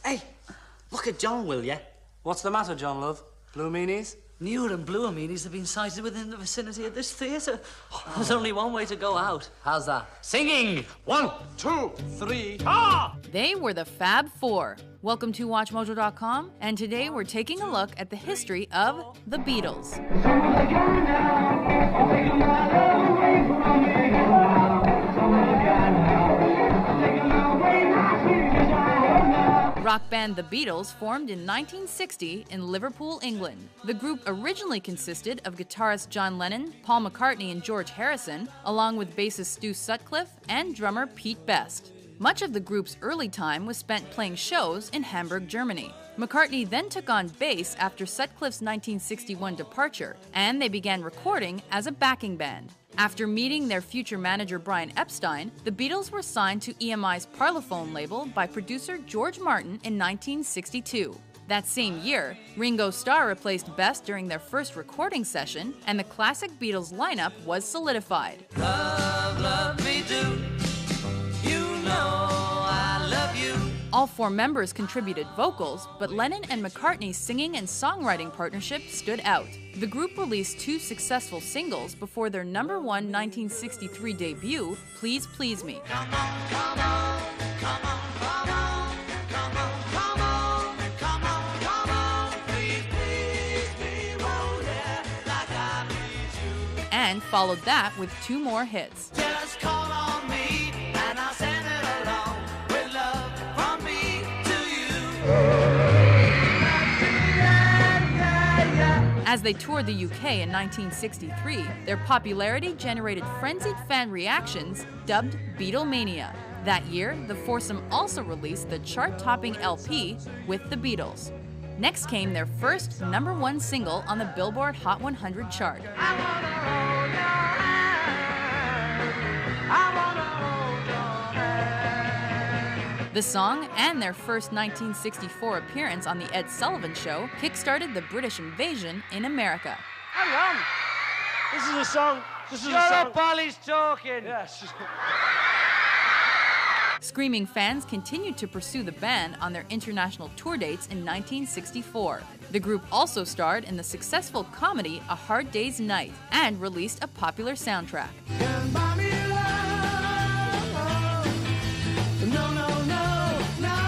Hey, look at John, will ya? What's the matter, John, love? Blue meanies? Newer and bluer meanies have been sighted within the vicinity of this theatre. There's only one way to go out. How's that? Singing! 1, 2, 3, ah! They were the Fab Four. Welcome to WatchMojo.com, and today we're taking a look at the history of the Beatles. Rock band The Beatles formed in 1960 in Liverpool, England. The group originally consisted of guitarist John Lennon, Paul McCartney and George Harrison, along with bassist Stu Sutcliffe and drummer Pete Best. Much of the group's early time was spent playing shows in Hamburg, Germany. McCartney then took on bass after Sutcliffe's 1961 departure, and they began recording as a backing band. After meeting their future manager Brian Epstein, the Beatles were signed to EMI's Parlophone label by producer George Martin in 1962. That same year, Ringo Starr replaced Best during their first recording session, and the classic Beatles lineup was solidified. Love, love me do. You know I love you. All four members contributed vocals, but Lennon and McCartney's singing and songwriting partnership stood out. The group released two successful singles before their #1 1963 debut, Please Please Me. Come on, come on, come on, come on, come on, come on, come on, come on. Please, please, please, oh yeah, like I need you. And followed that with two more hits. Just call on me and I'll send it along with love from me to you. As they toured the UK in 1963, their popularity generated frenzied fan reactions dubbed Beatlemania. That year, the foursome also released the chart-topping LP with the Beatles. Next came their first #1 single on the Billboard Hot 100 chart. I wanna hold your hand. I wanna hold your hand. The song and their first 1964 appearance on The Ed Sullivan Show kickstarted the British invasion in America. Hang on. This is a song. Shut up, Polly's talking! Yes. Screaming fans continued to pursue the band on their international tour dates in 1964. The group also starred in the successful comedy A Hard Day's Night and released a popular soundtrack. Can't buy me love. No, no, no, no.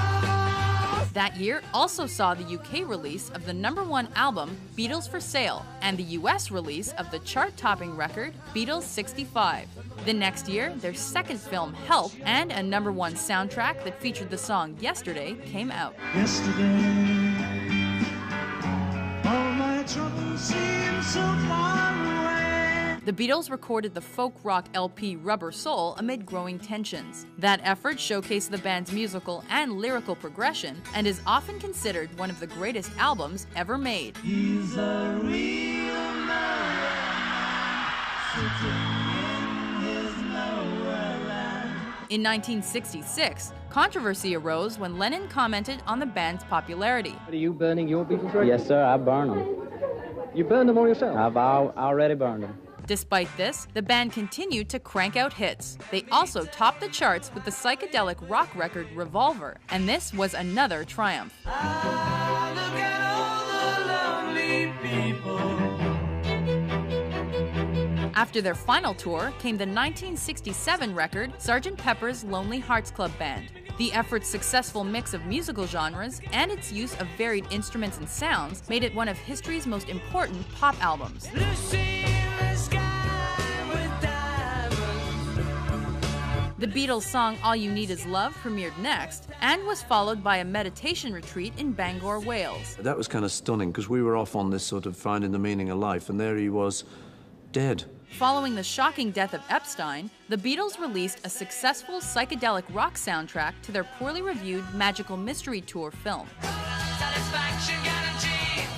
That year also saw the UK release of the #1 album Beatles for Sale and the US release of the chart-topping record Beatles 65. The next year, their second film Help and a #1 soundtrack that featured the song Yesterday came out. Yesterday, all my troubles seem so far away. The Beatles recorded the folk rock LP Rubber Soul amid growing tensions. That effort showcased the band's musical and lyrical progression and is often considered one of the greatest albums ever made. He's a real man, sitting in his nowhere land. In 1966, controversy arose when Lennon commented on the band's popularity. Are you burning your Beatles records? Yes, sir, I burn them. You burned them all yourself? I've already burned them. Despite this, the band continued to crank out hits. They also topped the charts with the psychedelic rock record Revolver, and this was another triumph. Ah, look at all the lonely people. After their final tour came the 1967 record Sgt. Pepper's Lonely Hearts Club Band. The effort's successful mix of musical genres and its use of varied instruments and sounds made it one of history's most important pop albums. Lucy in the sky with diamonds. The Beatles' song All You Need Is Love premiered next and was followed by a meditation retreat in Bangor, Wales. That was kind of stunning because we were off on this sort of finding the meaning of life, and there he was, dead. Following the shocking death of Epstein, the Beatles released a successful psychedelic rock soundtrack to their poorly reviewed Magical Mystery Tour film. Satisfaction guarantee.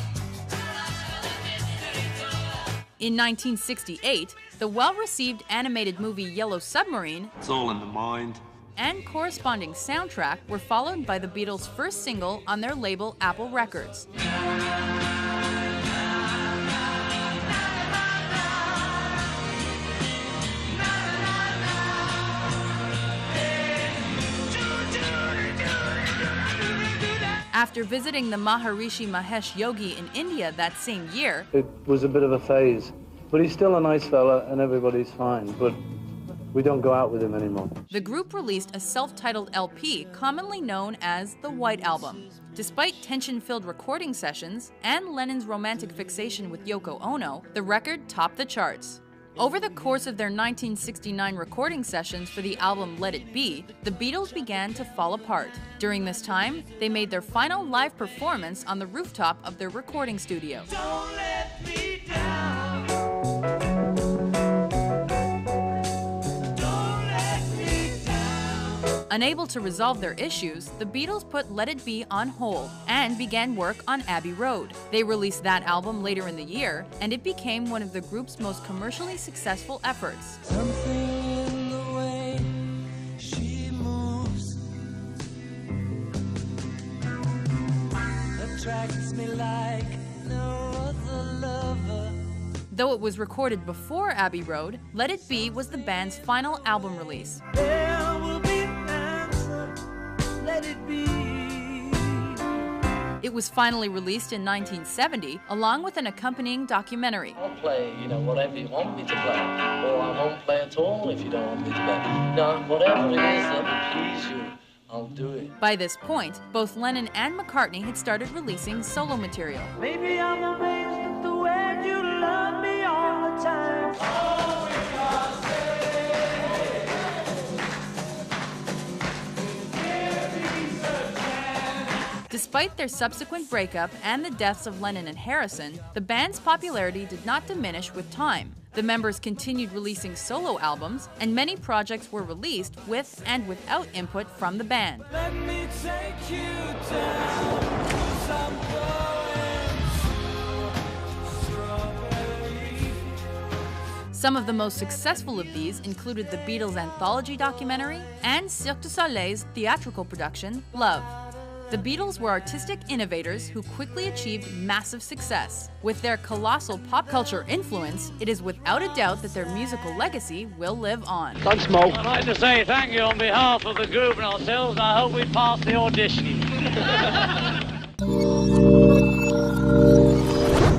In 1968, the well-received animated movie Yellow Submarine It's all in the mind. and corresponding soundtrack were followed by the Beatles' first single on their label Apple Records. After visiting the Maharishi Mahesh Yogi in India that same year, it was a bit of a phase. But he's still a nice fella and everybody's fine. But we don't go out with him anymore. the group released a self-titled LP commonly known as the White Album. Despite tension-filled recording sessions and Lennon's romantic fixation with Yoko Ono, the record topped the charts. Over the course of their 1969 recording sessions for the album Let It Be, the Beatles began to fall apart. During this time, they made their final live performance on the rooftop of their recording studio. Don't let me down. Don't let me down. Unable to resolve their issues, the Beatles put Let It Be on hold and began work on Abbey Road. They released that album later in the year, and it became one of the group's most commercially successful efforts. Something in the way she moves attracts me like no other lover. Though it was recorded before Abbey Road, Let It Be was the band's final album release. There will be an answer. Let it be. It was finally released in 1970, along with an accompanying documentary. I'll play, whatever you want me to play. Or I won't play at all if you don't want me to play. No, whatever it is that will please you, I'll do it. By this point, both Lennon and McCartney had started releasing solo material. Maybe I'm amazed at the way you love me all the time. All we gotta say. Despite their subsequent breakup and the deaths of Lennon and Harrison, the band's popularity did not diminish with time. The members continued releasing solo albums, and many projects were released with and without input from the band. Let me take you down. 'Cause I'm going to strawberry. Some of the most successful of these included the Beatles anthology documentary and Cirque du Soleil's theatrical production, Love. The Beatles were artistic innovators who quickly achieved massive success. With their colossal pop culture influence, it is without a doubt that their musical legacy will live on. Thanks, Mo. I'd like to say thank you on behalf of the group and ourselves, and I hope we pass the audition.